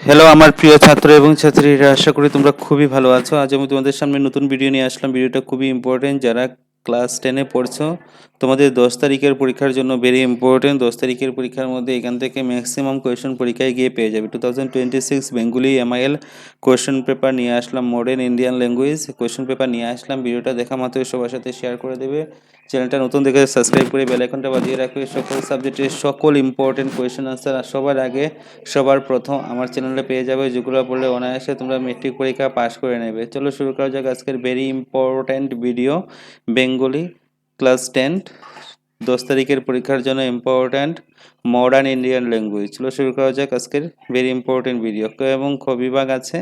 Hello আমার প্রিয় ছাত্র এবং ছাত্রীরা, আশা করি তোমরা খুবই ভালো আছো। আজ আমি তোমাদের সামনে নতুন ভিডিও নিয়ে আসলাম। ভিডিওটা খুবই ইম্পর্টেন্ট। যারা ক্লাস 10-এ পড়ছো, তোমাদের 10 তারিখের পরীক্ষার জন্য ভেরি ইম্পর্টেন্ট। 10 তারিখের পরীক্ষার মধ্যে এখান থেকে ম্যাক্সিমাম কোয়েশ্চেন পরীক্ষায় গিয়ে পেয়ে যাবে। 2026 বেঙ্গলি MIL কোয়েশ্চেন পেপার নিয়ে আসলাম। Modern Indian language question paper নিয়ে আসলাম। ভিডিওটা দেখা মাত্রই সবার সাথে শেয়ার করে দেবে। চ্যানেলটা নতুন দেখে সাবস্ক্রাইব করে বেল আইকনটা বাজিয়ে রাখবে। সকল সাবজেক্টের সকল ইম্পর্টেন্ট কোয়েশ্চেন আনসার আর সবার আগে সবার প্রথম আমার চ্যানেলে পেয়ে যাবে, যেগুলো পড়লে অনায়াসে তোমরা মেট্রিক পরীক্ষা পাস করে নেবে। চলো শুরু করা যাক আজকের very important video. Bengali class 10 10 তারিখের পরীক্ষার জন্য ইম্পর্ট্যান্ট মডার্ন ইন্ডিয়ান ল্যাঙ্গুয়েজ। চলো শুরু করা যাক আজকের ভেরি ইম্পর্ট্যান্ট ভিডিও। ক এবং খ বিভাগ আছে।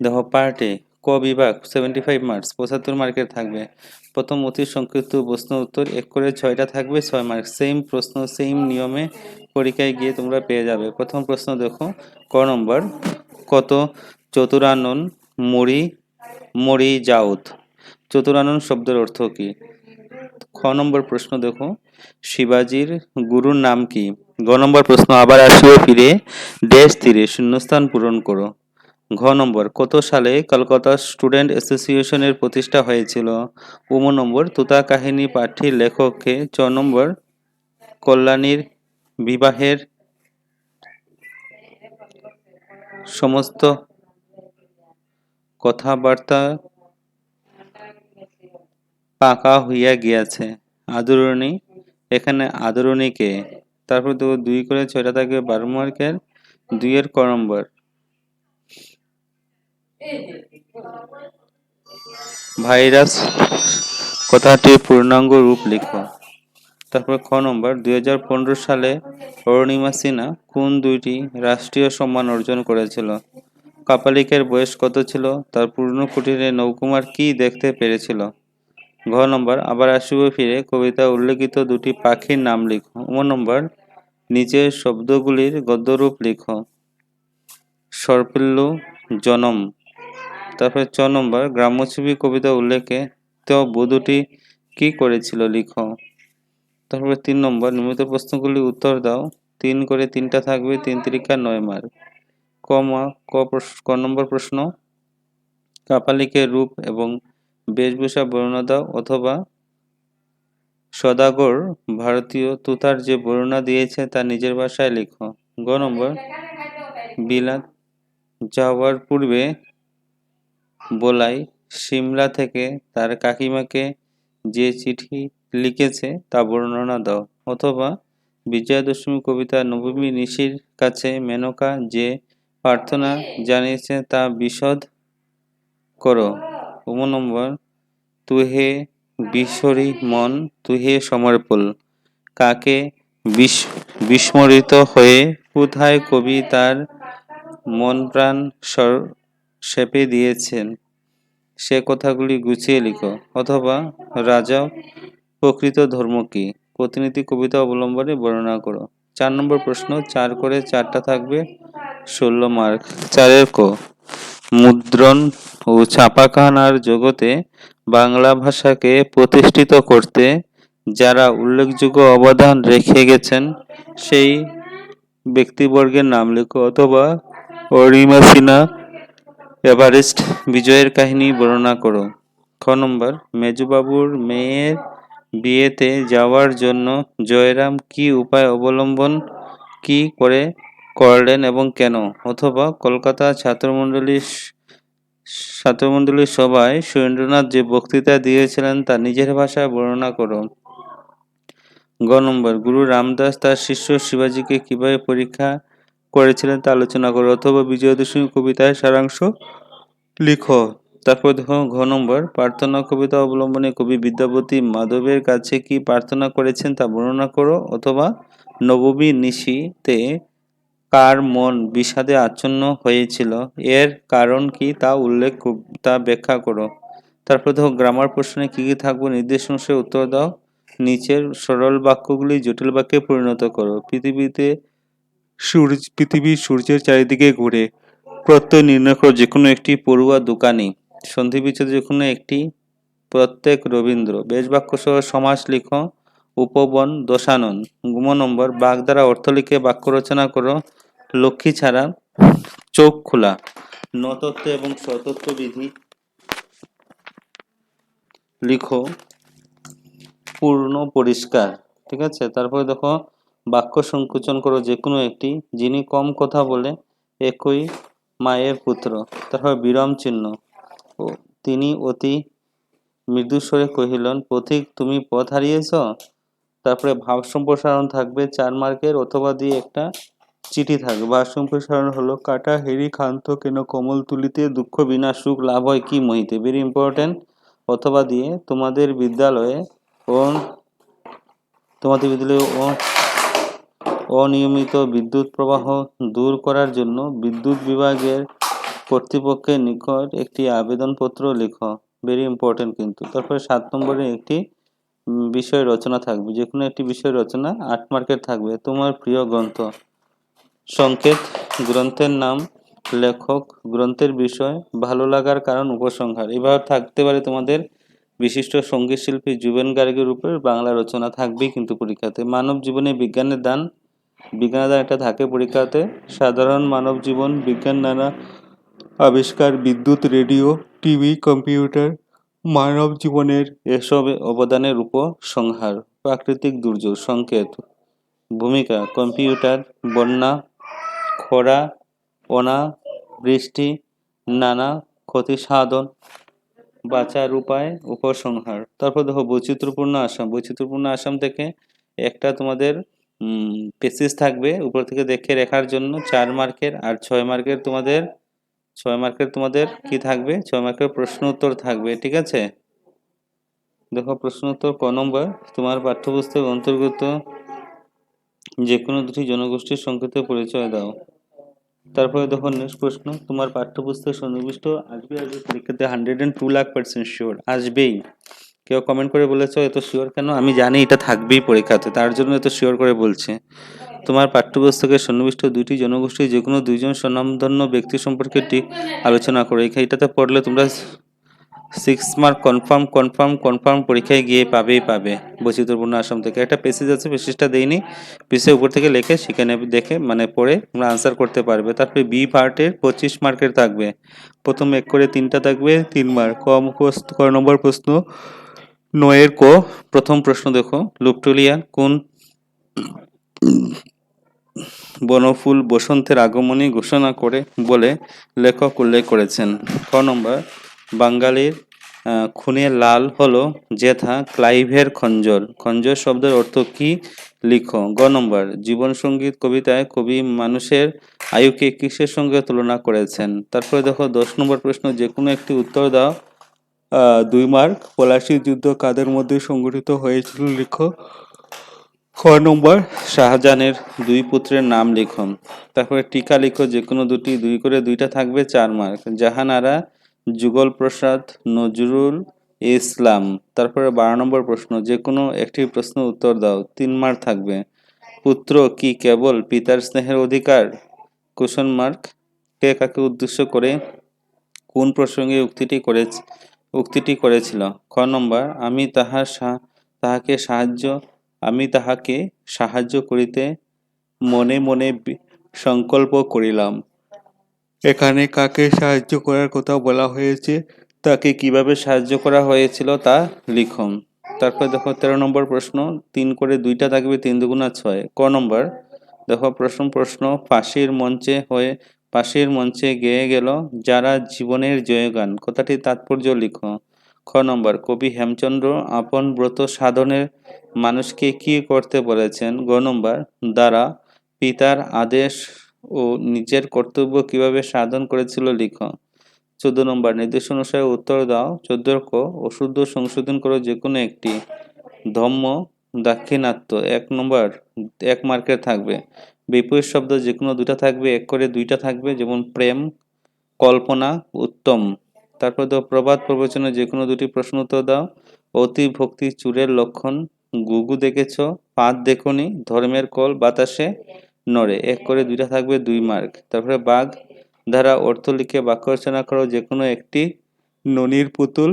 দেখো, পার্টে ক বিভাগ 75 মার্কস, 75 মার্কের থাকবে। প্রথম অতি সংক্ষিপ্ত প্রশ্ন উত্তর 1 করে 6টা থাকবে, 6 মার্ক। সেম প্রশ্ন সেম নিয়মে পরীক্ষায় গিয়ে তোমরা পেয়ে যাবে। প্রথম প্রশ্ন দেখো, ক নম্বর, কত চতুরানন মুড়ি মুড়ি জাউত। চতুরানন শব্দের অর্থ কি? খ নম্বর প্রশ্ন দেখো, শিবাজির গুরুর নাম কি? গ নম্বর প্রশ্ন, আবার আসিও ফিরে দেশ তীরে শূন্যস্থান পূরণ করো। ঘ নম্বর, কত সালে কলকাতা স্টুডেন্ট অ্যাসোসিয়েশনের প্রতিষ্ঠা হয়েছিল? উম নম্বর, তুতা কাহিনী পাঠটির লেখককে। চ নম্বর, কল্যাণীর বিবাহের সমস্ত কথাবার্তা পাকা হইয়া গিয়াছে। আদরণী, এখানে আদরণী কে? তারপর তো 2 করে 6টা থাকবে, 12 মার্কের। 2 এর ক নম্বর, ভাইরাস কথাটির পূর্ণাঙ্গ রূপ লিখো। তারপর খ নম্বর, 2015 সালে অরুণিমা সিনহা কোন 2টি রাষ্ট্রীয় সম্মান অর্জন করেছিল? কাপালিকের বয়স কত ছিল? তার পূর্ণ কুটিরে নৌকুমার কি দেখতে পেরেছিল? ঘ নম্বর, আবার আসিব ফিরে কবিতা উল্লেখিত 2টি পাখির নাম লিখো। ম নম্বর, নিচের শব্দগুলির গদ্যরূপ লিখো। সর্পিল্লু জনম। তারপরে চ নম্বর, গ্রাম্যছবি কবিতা উল্লেখে তো বধূটি কি করেছিল লিখো। তারপরে 3 নম্বর, নিয়মিত প্রশ্নগুলি উত্তর দাও। 3 করে 3টা থাকবে, 3 তিরিকা 9 মার্ক। ক নম্বর প্রশ্ন, কাপালিকের রূপ এবং বেশভূষা বর্ণনা দাও, অথবা সদাগর ভারতীয় তুতার যে বর্ণনা দিয়েছে তা নিজের ভাষায় লিখো। গ নম্বর, বিলাত যাওয়ার পূর্বে বলাই সিমলা থেকে তার কাকিমাকে যে চিঠি লিখেছে তা বর্ণনা দাও, অথবা বিজয়া দশমী কবিতা নবমী নিশির কাছে মেনকা যে প্রার্থনা জানিয়েছে তা বিশদ করো। উম নম্বর, তুহে বিস্মরি মন তুহে সমর্পল। কাকে বিস্মরিত হয়ে কোথায় কবি তার মন প্রাণ সেপে দিয়েছেন সে কথাগুলি গুছিয়ে লিখো। অথবা রাজা প্রকৃত ধর্ম কি? প্রতিনিধি কবিতা অবলম্বনে বর্ণনা করো। 4 নম্বর প্রশ্ন, 4 করে 4টা থাকবে, 16 মার্ক। 4 ক, মুদ্রণ ও ছাপাখানার জগতে বাংলা ভাষাকে প্রতিষ্ঠিত করতে যারা উল্লেখযোগ্য অবদান রেখে গেছেন সেই ব্যক্তিবর্গের নাম লেখো। অথবা অরুণিমা সিনহা এভারেস্ট বিজয়ের কাহিনী বর্ণনা করো। খ নম্বর, মেজবাবুর মেয়ের বিয়েতে যাওয়ার জন্য জয়রাম কি উপায় অবলম্বন কি করে করলেন এবং কেন? অথবা কলকাতা ছাত্রমণ্ডলীর সভায় সুরেন্দ্রনাথ যে বক্তৃতা দিয়েছিলেন তা নিজের ভাষায় বর্ণনা করো। গ নম্বর, গুরু রামদাস তার শিষ্য শিবাজীকে কিভাবে পরীক্ষা করেছিলেন তা আলোচনা করো। অথবা বিজয়া দশমী কবিতার সারাংশ লিখো। তারপর দেখো ঘ নম্বর, প্রার্থনা কবিতা অবলম্বনে কবি বিদ্যাপতি মাধবের কাছে কি প্রার্থনা করেছেন তা বর্ণনা করো। অথবা নবমী নিশিতে কার মন বিষাদে আচ্ছন্ন হয়েছিল এর কারণ কি তা ব্যাখ্যা করো। তারপর দেখো গ্রামার প্রশ্নে কি কি থাকবে, নির্দেশ অনুসারে উত্তর দাও। নিচের সরল বাক্যগুলি জটিল বাক্যে পরিণত করো। পৃথিবী সূর্যের চারিদিকে ঘুরে। প্রত্যয় নির্ণয় করো। যে কোনো একটি পড়ুয়া দোকানি। সন্ধি বিচ্ছেদ যে কোনো একটি। প্রত্যেক রবীন্দ্র। বেশ বাক্য সহ সমাস লিখো। উপবন দশানন। গুম নম্বর, বাগ দ্বারা অর্থ লিখে বাক্য রচনা করো। লক্ষ্মী ছাড়া চোখ খোলা, নতত্ত্ব এবং স্বতত্ত্ব বিধি লিখো পূর্ণ পরিষ্কার। ঠিক আছে, তারপরে দেখো বাক্য সংকোচন করো যে কোনো একটি। যিনি কম কথা বলে একই মায়ের পুত্র। তারপর বিরাম চিহ্ন। ও তিনি অতি মৃদুস্বরে কহিলেন, পথিক তুমি পথ হারিয়েছ। তারপরে ভাব সম্প্রসারণ থাকবে 4 মার্কের, অথবা দিয়ে একটা চিঠি থাকবে। ভাব সম্প্রসারণ হলো, কাটা হেরি ক্ষান্ত কেন কমল তুলিতে, দুঃখ বিনা সুখ লাভ হয় কি মহিতে। Very important. অথবা দিয়ে তোমাদের বিদ্যালয়ে ও অনিয়মিত বিদ্যুৎ প্রবাহ দূর করার জন্য বিদ্যুৎ বিভাগের কর্তৃপক্ষের নিকট একটি আবেদনপত্র লিখো। ভেরি ইম্পর্টেন্ট কিন্তু। তারপরে 7 নম্বরে একটি বিষয় রচনা থাকবে, যে কোনো একটি বিষয় রচনা 8 মার্কের থাকবে। তোমার প্রিয় গ্রন্থ, সংকেত, গ্রন্থের নাম, লেখক, গ্রন্থের বিষয়, ভালো লাগার কারণ, উপসংহার। এবার থাকতে পারে তোমাদের বিশিষ্ট সঙ্গীত শিল্পী জুবেন গার্গের উপর বাংলা রচনা থাকবেই কিন্তু পরীক্ষাতে। মানব জীবনে বিজ্ঞানের দান, বিজ্ঞানের দান একটা থাকে পরীক্ষাতে। সাধারণ মানব জীবন, বিজ্ঞান নানা আবিষ্কার, বিদ্যুৎ, রেডিও, টিভি, কম্পিউটার, মানব জীবনের এসব অবদানের উপসংহার। প্রাকৃতিক দুর্যোগ, সংকেত, ভূমিকা, কম্পিউটার, বন্যা, খরা, অনাবৃষ্টি, নানা ক্ষতি সাধন, বাঁচার উপায়, উপসংহার। তারপর দেখো বৈচিত্র্যপূর্ণ আসাম। বৈচিত্র্যপূর্ণ আসাম থেকে একটা তোমাদের পেসিস থাকবে উপর থেকে দেখে রেখার জন্য 4 মার্কের, আর 6 মার্কের তোমাদের কি থাকবে, 6 মার্কের প্রশ্ন উত্তর থাকবে। ঠিক আছে, দেখো প্রশ্ন উত্তর ক নম্বর, তোমার পাঠ্যপুস্তক অন্তর্গত যে কোনো দুটি জনগোষ্ঠীর সংক্ষিপ্ত পরিচয় দাও। তারপরে দেখো নেক্সট প্রশ্ন, তোমার পাঠ্যপুস্তক সন্নিবিষ্ট আসবে পরীক্ষাতে 102,00,000% শিওর আসবেই। কেউ কমেন্ট করে বলেছো এত শিওর কেন, আমি জানি এটা থাকবেই পরীক্ষাতে, তার জন্য এত শিওর করে বলছে। তোমার পাঠ্যপুস্তকের সন্নিবিষ্ট দুইটি জনগোষ্ঠীর যে কোনো দুইজন স্বনামধন্য ব্যক্তি সম্পর্কে ঠিক আলোচনা করো। এটাতে পড়লে তোমরা 6 মার্ক কনফার্ম পরীক্ষায় গিয়ে পাবে। বৈচিত্র্যপূর্ণ আসাম থেকে একটা পেসেজ আছে, পেসেজটা দেইনি, পেসের উপর থেকে লেখে সেখানে দেখে মানে পড়ে তোমরা আনসার করতে পারবে। তারপরে বি পার্টের 25 মার্কের থাকবে, প্রথম 1 করে 3টা থাকবে 3 মার্ক। ক নম্বর প্রশ্ন 9 ক প্রথম প্রশ্ন দেখো, লুপটুলিয়া কোন বনফুল বসন্তের আগমনী ঘোষণা করে বলে লেখক উল্লেখ করেছেন। খ নম্বর, বাঙালির খুনে লাল হলো জেঠা ক্লাইভের খঞ্জর। খঞ্জর শব্দের অর্থ কি লিখো। গ নম্বর, জীবন সঙ্গীত কবিতায় কবি মানুষের আয়ুকে কিসের সঙ্গে তুলনা করেছেন। তারপরে দেখো 10 নম্বর প্রশ্ন, যে কোনো একটি উত্তর দাও। 2 মার্ক, পলাশীর যুদ্ধ কাদের মধ্যে সংঘটিত হয়েছিল লিখো। খ নম্বর, শাহজাহানের 2 পুত্রের নাম লিখো। তারপরে টিকা লিখো, যে কোনো দুটি, 2 করে 2টা থাকবে 4 মার্ক। জাহানারা, যুগল প্রসাদ, নজরুল ইসলাম। তারপরে 12 নম্বর প্রশ্ন, যে কোনো একটি প্রশ্ন উত্তর দাও, 3 মার্ক থাকবে। পুত্র কি কেবল পিতার স্নেহের অধিকার? Question mark. কে কাকে উদ্দেশ্য করে কোন প্রসঙ্গে উক্তিটি করেছিল। খ নম্বর, আমি তাহাকে সাহায্য করিতে মনে মনে সংকল্প করিলাম। এখানে কাকে সাহায্য করার কথা বলা হয়েছে, তাকে কিভাবে সাহায্য করা হয়েছিল তা লিখুন। তারপর দেখো 13 নম্বর প্রশ্ন, 3 করে 2টা থাকবে, 3 দুগুণা 6। ক নম্বর, দেখো প্রশ্ন, ফাঁসির মঞ্চে গেয়ে গেল যারা জীবনের জয়গান, কথাটির তাৎপর্য লিখো। খ নম্বর, কবি হেমচন্দ্র আপন ব্রত সাধনের মানুষকে কি করতে বলেছেন। গ নম্বর, দ্বারা পিতার আদেশ ও নিজের কর্তব্য কিভাবে সাধন করেছিল লিখো। 14 নম্বর, নির্দেশ অনুসারে উত্তর দাও। 14 ক, অশুদ্ধ সংশোধন করো যে কোনো একটি। ধম্ম, দাক্ষিণাত্য 1 নম্বর, 1 মার্কের থাকবে। বিপরীত শব্দ যে কোনো 2টা থাকবে, 1 করে 2টা থাকবে, যেমন প্রেম, কল্পনা, উত্তম। তারপর দাও প্রবাদ প্রবচনে যে কোনো 2টি প্রশ্ন উত্তর দাও। অতি ভক্তি চুরের লক্ষণ, গুগু দেখেছ পাত দেখনি, ধর্মের কল বাতাসে নড়ে। 1 করে 2টা থাকবে, 2 মার্ক। তারপরে বাঘ দ্বারা অর্থ লিখে বাক্য রচনা করো যে কোনো একটি। ননির পুতুল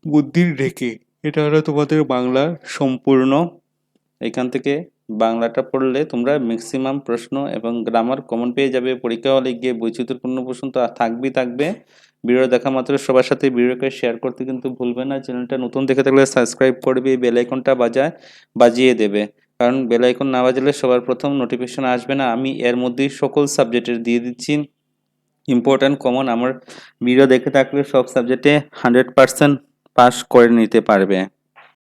বুদ্ধির ঢেকে, এটা হলো তোমাদের বাংলার সম্পূর্ণ। এখান থেকে বাংলাটা পড়লে তোমরা ম্যাক্সিমাম প্রশ্ন এবং গ্রামার কমন পেয়ে যাবে। পরীক্ষা হলে গিয়ে বৈচিত্র্যপূর্ণ প্রশ্ন তো থাকবেই। ভিডিও দেখা মাত্র সবার সাথে ভিডিওকে শেয়ার করতে কিন্তু ভুলবে না। চ্যানেলটা নতুন দেখে থাকলে সাবস্ক্রাইব করবে, বেল আইকনটা বাজিয়ে দেবে, কারণ বেল আইকন না বাজলে সবার প্রথম নোটিফিকেশন আসবে না। আমি এর মধ্যেই সকল সাবজেক্টের দিয়ে দিচ্ছি ইম্পর্ট্যান্ট কমন। আমার ভিডিও দেখে থাকলে সব সাবজেক্টে 100% পাস করে নিতে পারবে।